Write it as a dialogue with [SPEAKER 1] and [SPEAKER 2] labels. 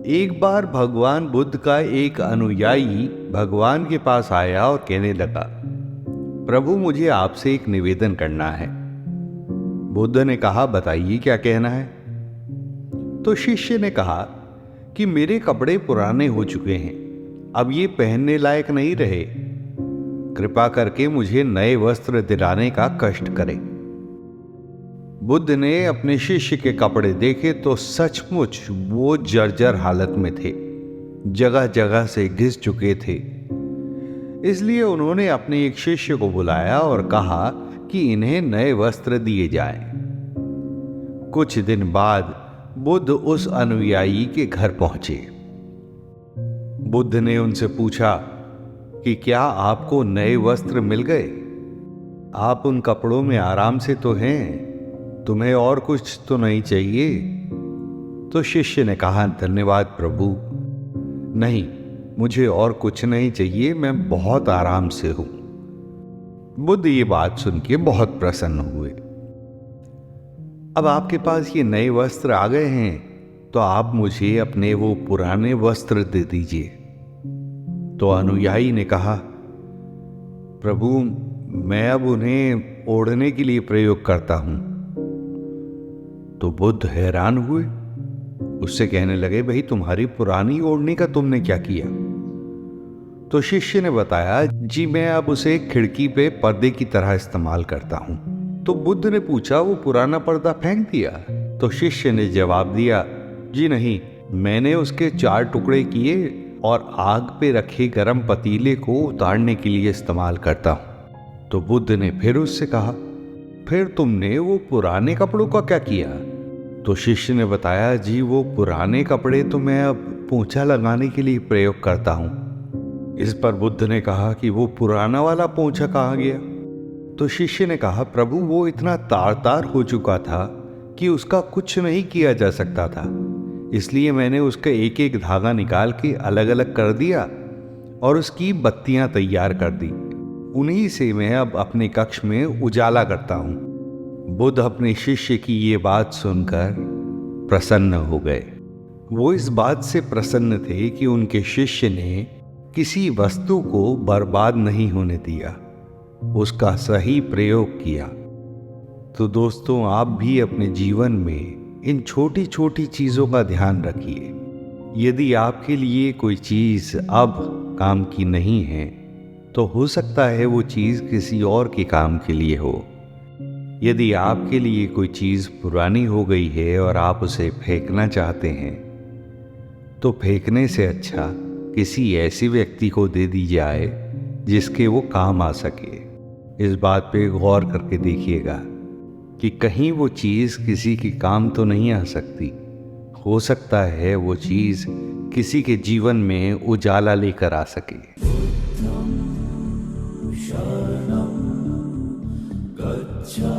[SPEAKER 1] एक बार भगवान बुद्ध का एक अनुयायी भगवान के पास आया और कहने लगा, प्रभु मुझे आपसे एक निवेदन करना है। बुद्ध ने कहा, बताइए क्या कहना है। तो शिष्य ने कहा कि मेरे कपड़े पुराने हो चुके हैं, अब ये पहनने लायक नहीं रहे, कृपा करके मुझे नए वस्त्र दिलाने का कष्ट करें। बुद्ध ने अपने शिष्य के कपड़े देखे तो सचमुच वो जर्जर हालत में थे, जगह जगह से घिस चुके थे। इसलिए उन्होंने अपने एक शिष्य को बुलाया और कहा कि इन्हें नए वस्त्र दिए जाएं। कुछ दिन बाद बुद्ध उस अनुयायी के घर पहुंचे। बुद्ध ने उनसे पूछा कि क्या आपको नए वस्त्र मिल गए? आप उन कपड़ों में आराम से तो हैं, तुम्हें और कुछ तो नहीं चाहिए? तो शिष्य ने कहा, धन्यवाद प्रभु, नहीं, मुझे और कुछ नहीं चाहिए, मैं बहुत आराम से हूं। बुद्ध ये बात सुन के बहुत प्रसन्न हुए। अब आपके पास ये नए वस्त्र आ गए हैं, तो आप मुझे अपने वो पुराने वस्त्र दे दीजिए। तो अनुयायी ने कहा, प्रभु मैं अब उन्हें ओढ़ने के लिए प्रयोग करता हूं। तो बुद्ध हैरान हुए, उससे कहने लगे, भाई तुम्हारी पुरानी ओढ़नी का तुमने क्या किया? तो शिष्य ने बताया, जी मैं अब उसे खिड़की पे पर्दे की तरह इस्तेमाल करता हूं। तो बुद्ध ने पूछा, वो पुराना पर्दा फेंक दिया? तो शिष्य ने जवाब दिया, जी नहीं, मैंने उसके 4 टुकड़े किए और आग पे रखे गरम पतीले को उतारने के लिए इस्तेमाल करता हूं। तो बुद्ध ने फिर उससे कहा, फिर तुमने वो पुराने कपड़ों का क्या किया? तो शिष्य ने बताया, जी वो पुराने कपड़े तो मैं अब पोंछा लगाने के लिए प्रयोग करता हूं। इस पर बुद्ध ने कहा कि वो पुराना वाला पोंछा कहाँ गया? तो शिष्य ने कहा, प्रभु वो इतना तार तार हो चुका था कि उसका कुछ नहीं किया जा सकता था, इसलिए मैंने उसका एक एक धागा निकाल के अलग अलग कर दिया और उसकी बत्तियां तैयार कर दी। उन्हीं से मैं अब अपने कक्ष में उजाला करता हूं। बुद्ध अपने शिष्य की ये बात सुनकर प्रसन्न हो गए। वो इस बात से प्रसन्न थे कि उनके शिष्य ने किसी वस्तु को बर्बाद नहीं होने दिया, उसका सही प्रयोग किया। तो दोस्तों, आप भी अपने जीवन में इन छोटी छोटी चीजों का ध्यान रखिए। यदि आपके लिए कोई चीज अब काम की नहीं है, तो हो सकता है वो चीज किसी और के काम के लिए हो। यदि आपके लिए कोई चीज पुरानी हो गई है और आप उसे फेंकना चाहते हैं, तो फेंकने से अच्छा किसी ऐसे व्यक्ति को दे दी जाए जिसके वो काम आ सके। इस बात पे गौर करके देखिएगा कि कहीं वो चीज किसी के काम तो नहीं आ सकती। हो सकता है वो चीज किसी के जीवन में उजाला लेकर आ सके।
[SPEAKER 2] शरणं गच्छ।